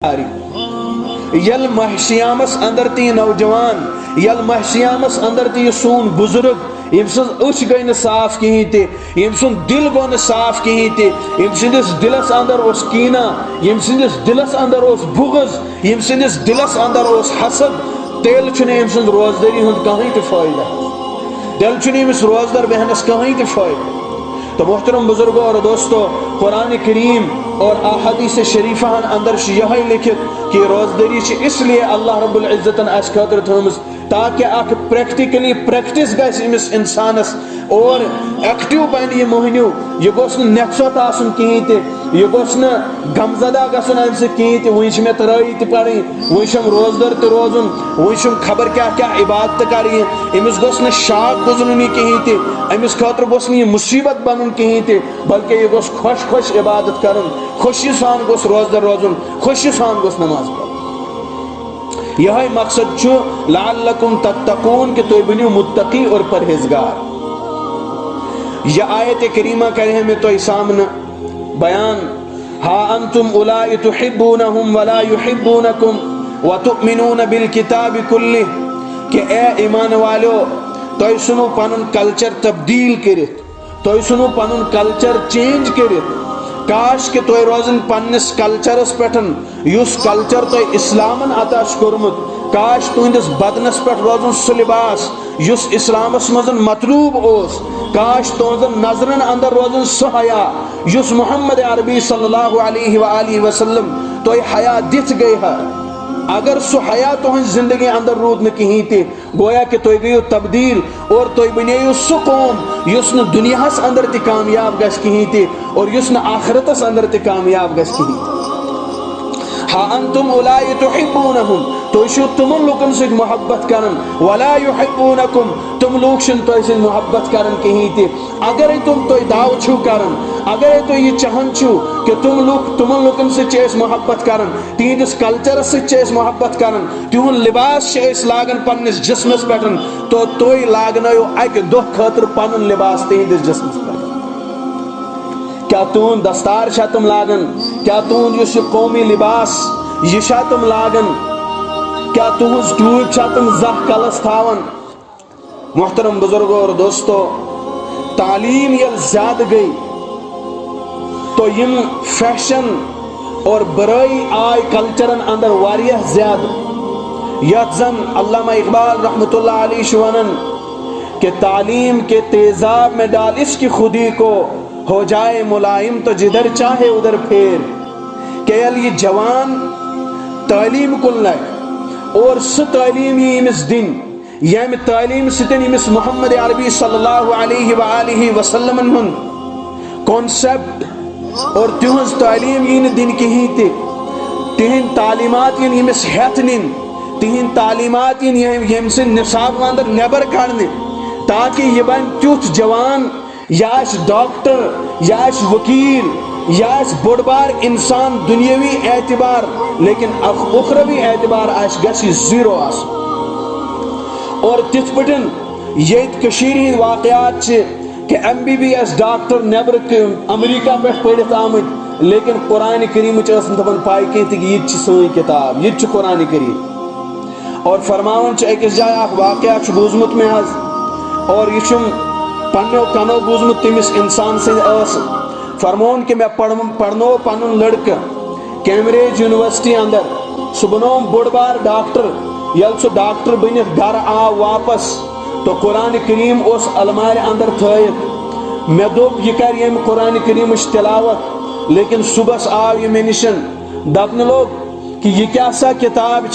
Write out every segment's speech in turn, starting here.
یل محشیامس اندر تی نوجوان یل محشیامس اندر تی سون بزرگ یم سن اچھ گئی نا صاف کہیں تے یم سن دل گو نا صاف کہیں تے یم سندس دلس اندر اس کینا یم سندس دلس اندر اس بغض یم سندس دلس اندر اس حسد تیل چھنے یم سن روزداری ہند کہیں تے فائدہ دل چھنے یم روزدار بہنس کہیں تے فائدہ. تو محترم بزرگوں اور دوستو قرآن کریم اور احادیث شریفہ اندر یہ لکھت کہ روزداری اس لیے اللہ رب العزت اس خاطر تھومس تاکہ اک پریکٹیکلی پریکٹس گژھِ امس انسانس اور ایکٹیو بن یہ مہنیو یہ گوس نیکسوت آسن کہیں تے یہ گوس غمزدہ گژھن امہ سۭتۍ کہیں تے وٕنۍ چھِ مےٚ ترٲیی تہِ پرٕنۍ وٕنۍ چھُم روزدار تہِ روزُن وٕنۍ چھُم خبر کیٛاہ کیٛاہ عبادت کرٕنۍ أمِس گوٚژھ نہٕ شاک گُزرُن یہِ کِہیٖنۍ تہِ أمِس خٲطرٕ گوٚژھ نہٕ یہِ مُصیبت بنُن کِہیٖنۍ تہِ بلکہ یہ گوٚژھ خۄش خۄش عبادت کرُن خوشی سان گوٚژھ روزدار روزُن خوشی سان گوٚژھ نماز پرُن. یہ مقصد چھو لعلکم تتقون کہ تو بنیو متقی اور پرہیزگار. یہ آیت کریمہ کرے میں تو سامنے بیان ہا انتم اولائی تحبونہم ولا یحبونکم وتؤمنون بالکتاب کلہ کہ اے ایمان والو تو سنو پنن کلچر تبدیل کرت تو سنو پنن کلچر چینج کرت کاش کہ تو روزن پنس کلچرس پٹھن یس کلچر تو اسلامن عطا کورمت کاش تہندس بدنس پہ روزن سہ لباس یس اسلامس مزن مطلوب اوس کاش تہذن نظرن اندر روزن سہ حیا یس محمد عربی صلی اللہ علیہ وآلہ وسلم تو حیا دت گئی ہے. اگر سہ حیا تہذ زندگی اندر رود نہ کہیں تے گویا کہ تو گیو تبدیل اور تو بنیو سہ قوم یس نہ دنیاس اندر تے کامیاب گژھِ کہیں تے اور یس نہ آخرتس اندر تے کامیاب گژھِ کہیں تے. ہا انتم اولائی تحبونہم تو شو تمن لوکن سے محبت کرن ولا یحبونکم تم لوگ شن تو سے محبت کرن کہیں تے اگر تم تو داو چھو کرن اگر تو یہ چاہن چھو کہ تمن لوکن سے چیز محبت کرن تہندس کلچر سے چیز محبت کرن تہن لباس چیز لاگن پنس جسمس پٹن تو توئی لاگنو اکہ دہ خاطر پنن لباس تہندس جسمس پٹن. کیا تون دستار چھا تم لاگن کیا تون یس قومی لباس یہ چھا تم لاگن کیا تہذ ٹوپ چھا تم زہ کلس تھاون. محترم بزرگوں اور دوستو تعلیم یل زیادہ گئی تو یم فیشن اور برائی آئی کلچرن اندر واریہ زیادہ یت زن علامہ اقبال رحمۃ اللہ علیہ شونن کہ تعلیم کے تیزاب میں ڈال اس کی خودی کو ہو جائے ملائم تو جدھر چاہے ادھر پھیر. کہ یہ جوان تعلیم کل لائے اور سہ تعلیم یہ امس دن یم تعلیم ستن امس محمد عربی صلی اللہ علیہ وآلہ وسلم ہن کانسیپٹ اور تہذ تعلیم یہ دن کہیں تے تہند تعلیمات یہ امس ہیت نن تہند تعلیمات یم سے نصاب اندر نیبر کڑنے تاکہ یہ بن تیوتھ جوان یا ڈاکٹر یا وکیل یا بوڑ بار انسان دنیاوی اعتبار لیکن اخروی اعتبار گژھِ زیرو آس. اور تتھ پٹن یت کشیر ہند واقعات کہ MBBS ڈاکٹر نیبر امریکہ پہ پڑھت آمت لیکن قرآن کریم دپان پائی کہیں کہ یہ سن کتاب یہ قرآن کریم. اور فرماون اکس جائے اخ واقعہ بوزمت میں حض اور یہ پنو کنو بوزمت تمس انسان سن فرمون کہ میں پڑھنو پنن لڑکہ کیمبرج یونیورسٹی اندر سہ بنوم بوڑ بار ڈاکٹر یل سہ ڈاکٹر بنت گھر آو واپس تو قرآن کریم اس المار اندر تھائت میں دوپ یہ کر یم قرآن کریم تلاوت لیکن صبح آو یہ مے نشن دپن لوگ کہ یہ کیا سا کتاب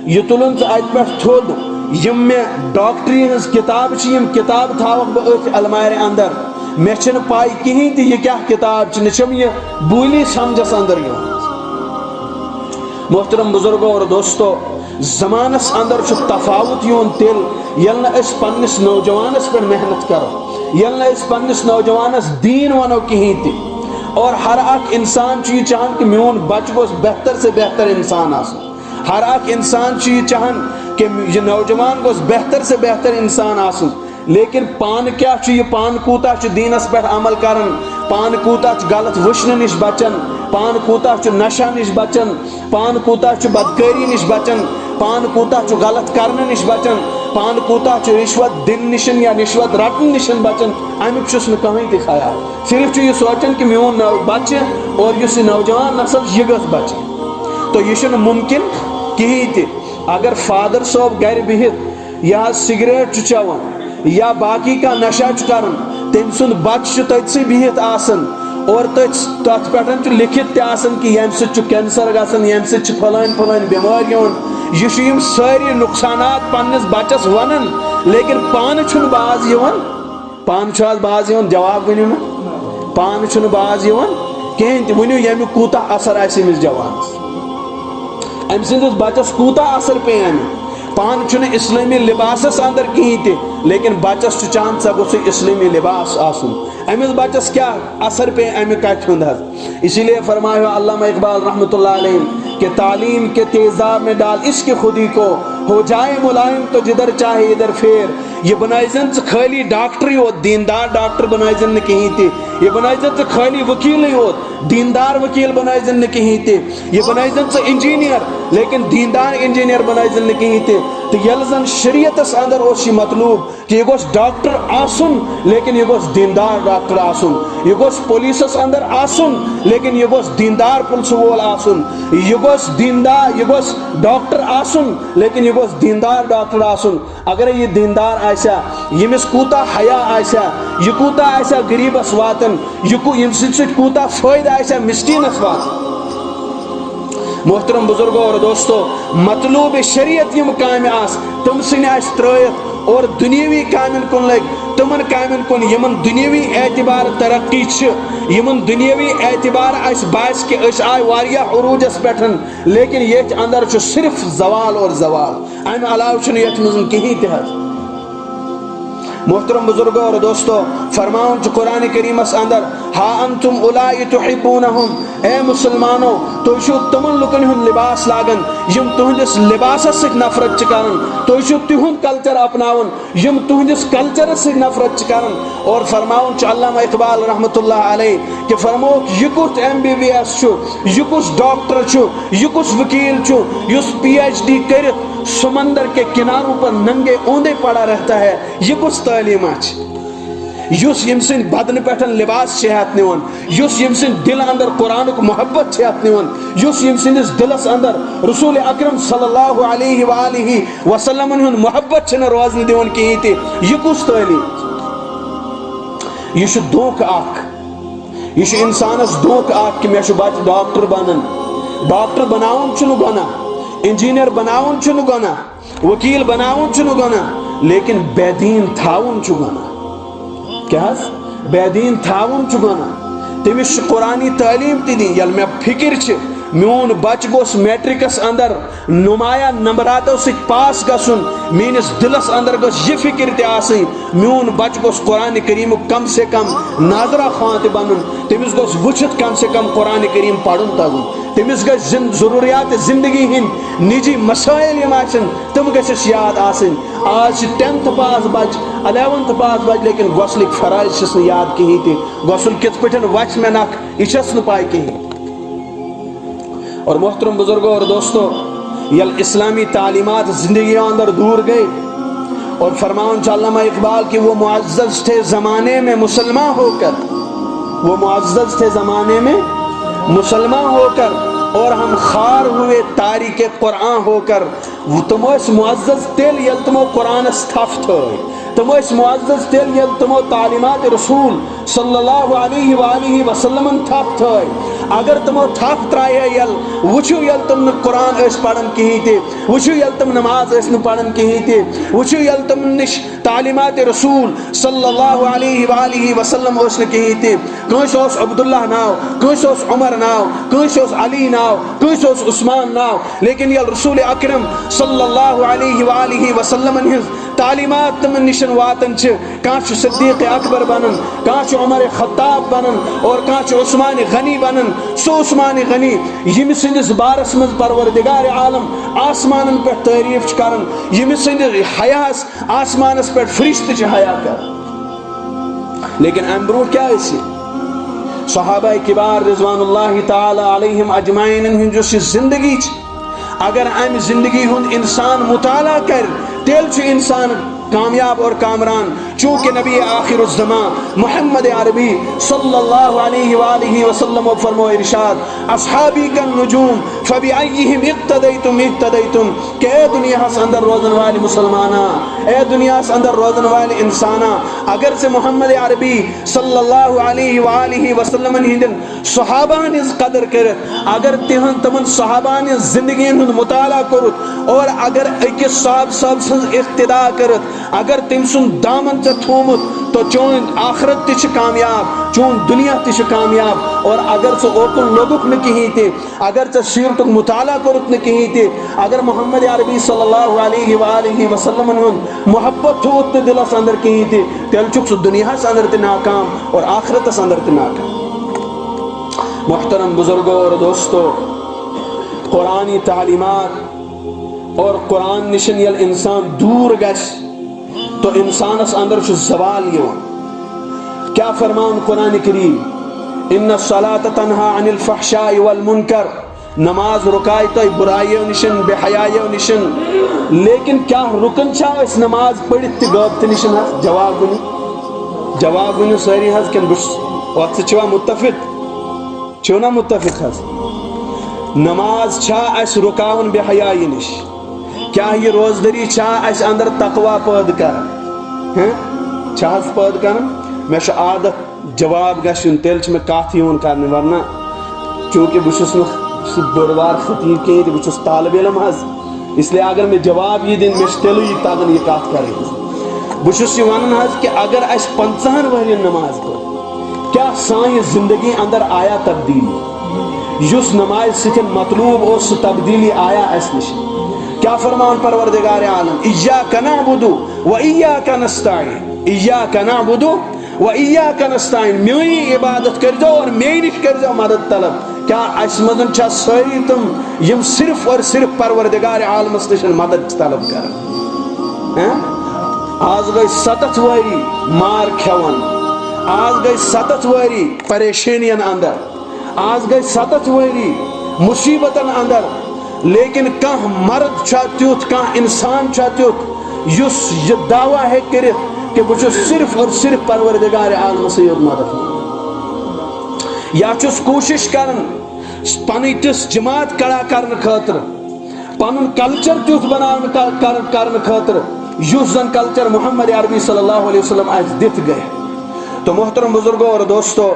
یہ تلن تو ات پہ تھود یم میں ڈاکٹری ہز کتاب یم کتاب تھاوک بہ المار اندر میں چھن پائی کہیں تھی یہ کیا کتاب نچم یہ بولی سمجھس اندر یہ. محترم بزرگوں اور دوستو زمانس اندر تفاوت یون تیل یل اس پنس نوجوانس پر محنت کرو یل اس پنس نوجوانس دین ونو کہیں تھی اور ہر اک انسان یہ چاہن کہ میون بچ گوس بہتر سے بہتر انسان آسن ہر اک انسان یہ چاہن کہ یہ نوجوان گوس بہتر سے بہتر انسان آسن لیکن پان کیا یہ پان کوتا دینس پہ عمل کرن پان کوتا غلط وچھنے نش بچن، پان کوتا نشہ نش بچن، پان کوتا بدکاری نش بچن، پان کوتا غلط کرنے نش بچن، پان کوتا رشوت دن نشن یا رشوت رٹن نشن بچن، امیک چھس نہ کہیں تہ خیال، صرف یہ سوچن کہ میون بچہ اور اس نوجوان نسل یہ گژھ بچہ. تو یہ ممکن کہیں تہ اگر فادر صاحب گھر بہت یا سگریٹ چوان یا باقی کا نشہ کران، تم سند بچہ تتھسے بہت آسن اور تت پہ لکھت تہ کہ یم سۭتۍ کینسر گژھان، یم سۭتۍ پھلٲنۍ پھلٲنۍ بٮ۪مٲرۍ یِوان، یہ ساری نقصانات پنس بچس ونان لیکن پانہ چھُنہٕ باز یِوان. پانہ چھُ باز یِوان؟ جواب ؤنِو نا. پانہ چھُنہٕ باز یِوان کہین تہ. ؤنِو ییٚمیُک کوٗتاہ اثر آسہِ أمِس جوانس، أمۍ سٕنٛدِس بچس کوٗتاہ اثر پیٚیہِ امیُک. پانہ چھُنہٕ اسلٲمی لباسس اندر کہین تہ لیکن بچس چھُ چاہان سا گوٚژھ اسلٲمی لباس آسُن. أمِس بچس کیا اثر پیٚیہِ امیُک کتھِ ہُنٛد حظ. اسی لیے فرمایا علامہ اقبال رحمۃ اللہ علیہ کہ تعلیم کے تیزاب میں ڈال عشق خودی کو، ہو جائے ملائم تو جدھر چاہے ادھر پھیر. یہ بنائی زن خالی ڈاکٹر ہوت، دیندار ڈاکٹر بنائی زن کہیں تھی. یہ بنائی زن خالی وکیل ہی ہوت، دیندار وکیل بنائی زن کہیں تھی. یہ بنائی زن انجینئر لیکن دیندار انجینئر بنائی زن کہیں تھی. تو یل زن شریعتس اندر اس یہ مطلوب کہ یہ گوش ڈاکٹر آسن لیکن یہ گوش دیندار ڈاکٹر آسن، یہ گوش پولیسس اندر آسن لیکن یہ گوش دیندار پولیس وول آسن، یہ گوش دیندار، یہ گوش ڈاکٹر آسن لیکن یہ گوش دیندار ڈاکٹر آسن. اگر یہ دیندار آسیا، یمس کوتا حیا آسیا، یہ کوتا آسیا غریبس واتن، یم سۭتۍ کوتا فائدہ آسیا مسکینس واتن. محترم بزرگوں اور دوستو، مطلوب شریعت یم کامہ آس تم سن آس ترٲیِتھ اور دنیاوی کامن کن لگ، تمن کامن کن یمن دنیاوی اعتبار ترقی چھ، یمن دنیاوی اعتبار اس باعث کہ اس آئی واریاہ عروجس پیٹھن، لیکن یہ اندر چھ صرف زوال اور زوال. ام علاوہ چھن یہ مزن کہیں تہ. محترم بزرگوں اور دوستو، فرماؤں قرآن کریم اس اندر ہا انتم اولائی تحبونہم، اے مسلمانوں تو چھو تمن لکن ہن لباس لاگن یم تہندس لباس سۭتۍ نفرت چھ کران، تو چھو تہند کلچر اپناون یم تہندس کلچر سۭتۍ نفرت چھ کران. اور فرماؤں علامہ اقبال رحمۃ اللہ علیہ کہ فرمو یہ کس MBBS چھ، یہ کس ڈاکٹر چھ، یہ کس وکیل چھ یس PhD کرت سمندر کے کناروں پر ننگے اوندے پڑا رہتا ہے، یہ کس تعلیم اچھ یس یم سن بدن پٹھن لباس چھت نوان، یس یم سن دل اندر قرآن کو محبت چھت نوان، یس یم سندس دلس اندر رسول اکرم صلی اللہ علیہ وآلہ وسلم ہن محبت چھن روزن دیون کہیں تھی. یہ کس تعلیم؟ یہ دھوکہ اخ، یہ انسانس دھوکہ اخ کہ میں بچہ ڈاکٹر بنن. ڈاکٹر بناون چھنو گناہ، انجینئر بناون چھنو گناہ، وکیل بناون چھنو گناہ، لیکن بے دین تھاون چھو گناہ. کیا بے دین تھاون چھو گناہ. تمس قرآنی تعلیم تی دی یل میں فکر چھ میون بچ گوس میٹرکس اندر نمایاں نمبراتو سے پاس گسن، مینس دلس اندر گوس یہ فکر تے آسن میون بچ گوس قرآن کریم کم سے کم ناظرہ خواہ تے بنن، تمس گوس وچھت کم سے کم قرآن کریم پڑھن تگن، تمس گژھِ ضروریات زندگی ہند نجی مسائل یم آسن تم گژھس یاد آسن. آج 10th پاس بچ 11th پاس بچ لیکن غسلک فرائض چھس نہ یاد کہیں تہ، غسل کت پٹھن وچ میں نکھ یہ چھس نہ پائی کہیں. اور محترم بزرگوں اور دوستو، یل اسلامی تعلیمات زندگی اندر دور گئے اور فرماؤں علامہ اقبال کہ وہ معزز تھے زمانے میں مسلمان ہو کر، وہ معزز تھے زمانے میں مسلمان ہو کر اور ہم خار ہوئے تاریک قرآن ہو کر. وہ تم اس معزز تیل یل تمو قرآن استفت ہوئے، تم اس معزز تیل یل تمو تعلیمات رسول صلی اللہ علیہ وآلہ وسلم تھفت ہوئے. اگر تمو تھپ ترائے یل وچھو یل تم قرآن اس پڑھن کہیں تھے، وچھو یل تم نماز اس پڑھن کہیں تھے، وچھو یل تم نش تعلیمات رسول صلی اللہ علیہ وآلہ وسلم اس کہیں تھے. کنس اس عبداللہ ناو، کنس اس عمر ناو، کنس اس علی ناو، کنس اس عثمان ناو، لیکن یل رسول اکرم صلی اللہ علیہ وآلہ وسلم تعلیمات تم نشن واتن چھ. کانچ صدیق اکبر بنن، کانچ عمر خطاب بنن اور کانچ عثمان غنی بنن. سو عثمان غنی یم سندس بارس مز پروردگار عالم آسمان پہ تعریف کرن، یم سند حیاس آسمانس پہ فرشت حیا کر. لیکن ام برو کیا اسی صحابہ کبار رضوان اللہ تعالی علیہم اجمعین ہند جو زندگی اگر ام زندگی ہند انسان مطالعہ کر تیل چھ انسان کامیاب اور کامران. چونکہ نبی آخر الزمان محمد عربی صلی اللہ علیہ وآلہ وسلم فرمو ارشاد اصحابی کا نجوم فبأیہم اقتدیتم اقتدیتم کہ اے دنیا سے اندر روزن والی مسلمانہ، اے دنیا سے اندر روزن والی انسانہ، اگر سے محمد عربی صلی اللہ علیہ وآلہ وسلم ہندن صحابان از قدر کرت، اگر تمن صحابان زندگی ہند مطالعہ کرت اور اگر اکس صاحب سن اقتداء کرت، اگر تم سن دامن ژے تھومت تو چون آخرت تہ کامیاب، چون دنیا تہ کامیاب. اور اگر ژے اوکن لوگک نہ کہین تہ، اگر ژے سیرتک مطالعہ کرت نہ کہین تہ، اگر محمد عربی صلی اللہ علیہ وآلہ وسلم ہند محبت تھوت نہ دلس اندر کہین تہ، تیل چھک سہ دنیا اندر تہ ناکام اور آخرت اندر تہ ناکام. محترم بزرگوں اور دوستو، قرآنی تعلیمات اور قرآن نشن یل انسان دور گش تو انسانس اندر زوال یوان. کیا فرمان قرآن کریم؟ ان الصلاة تنہا عن الفحشاء والمنکر، نماز رکائے تو برائیوں نشن بے حیائیوں نشن. لیکن کیا رکن چھا اس نماز پڑھت تی غیبت نشن ہے؟ جواب ونی ساری ہے کہ وقت سے چھوا متفق چھونا متفق ہے. نماز چھا اس رکاون بے حیائی نش؟ کیا یہ روزدری چھا اس اندر تقوی پید کر چھاس پید کر؟ میں عادت جواب گھن تیل میں کت یون کرنے، ورنہ چونکہ بہس بڑوار خطیب کہیں تو بہس طالب علم حض، اس لیے اگر میں جواب یہ دن میں تیلو یہ تگن یہ کت کر بہس یہ ون حض کہ اگر اس 50 ورین نماز پڑھ کیا سان زندگی اندر آیا تبدیلی؟ اس نماز ستن مطلوب اس تبدیلی آیا اس نش؟ کیا فرمان پروردگار عالم؟ ایاک نعبد و ایاک نستعین، ایاک نعبد و ایاک نستعین، میری عبادت کر دو اور میری کر دو مدد طلب. کیا اس مدن چھا ساری تم یم صرف اور صرف پروردگار عالم نشن مدد طلب کر؟ آج گئی 7 وری مار کھیون، آج گئی 7 وری پریشانین اندر، آج گئی 7 وری مصیبتن اندر. لیکن کان مرد چھا تیوت، کان انسان چھا تیوت یس یہ دعویٰ ہے کرت کہ بچو صرف اور صرف پروردگار عالم سے مدد. یا چس کوشش کرن پنی تس جماعت کڑا کرن خاطر، پن کلچر تیوت بنان کرن خاطر یس زن کلچر محمد عربی صلی اللہ علیہ وسلم آج دت گئے. تو محترم بزرگوں اور دوستو،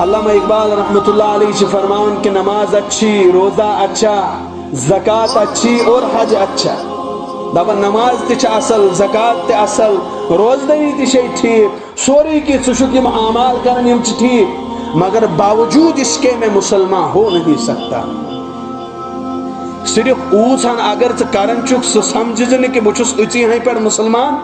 علامہ اقبال رحمۃ اللہ علیہ سے فرمان کہ نماز اچھی، روزہ اچھا، زکوٰۃ اچھی اور حج اچھا. دبا نماز تہ اصل، زکوٰۃ تہ اصل، روزدری تہ ٹھیک، سوری کی یم اعمال کرن یم ٹھیک، مگر باوجود اس کے میں مسلمان ہو نہیں سکتا. صرف اوسان اگر کرن چک سہ سمجھ کہ بچس اچی ہیں پر مسلمان،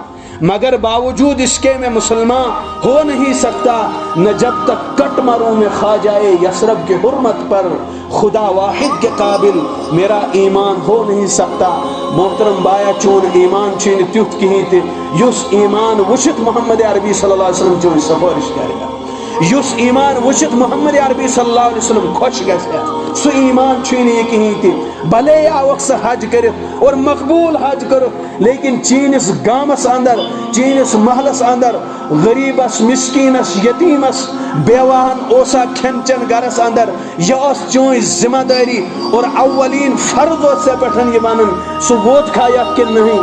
مگر باوجود اس کے میں مسلمان ہو نہیں سکتا. نہ جب تک کٹ مروں میں کھا جائے یثرب کی حرمت پر، خدا واحد کے قابل میرا ایمان ہو نہیں سکتا. محترم بایا چون ایمان چین تیوت کہیں تھے یس ایمان وشت محمد عربی صلی اللہ علیہ وسلم چون سفارش کرے گا، یس ایمان وشت محمد عربی صلی اللہ علیہ وسلم خوش گژھِ سو ایمان چھین یہ کہیں تھی. بھلے آوک سے حج کرت اور مقبول حج کرت، لیکن چینس گامس اندر، چینس محلس اندر غریبس، مسکینس، یتیمس، بیوان اوسا کھین چن گرس اندر یہ اس چون ذمہ داری اور اولین فرض سے پٹھن یہ بنن سو ووت کھایا کہ نہیں،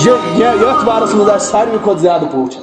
یہ بارس مزا ساروی کھت زیادہ پوچھ.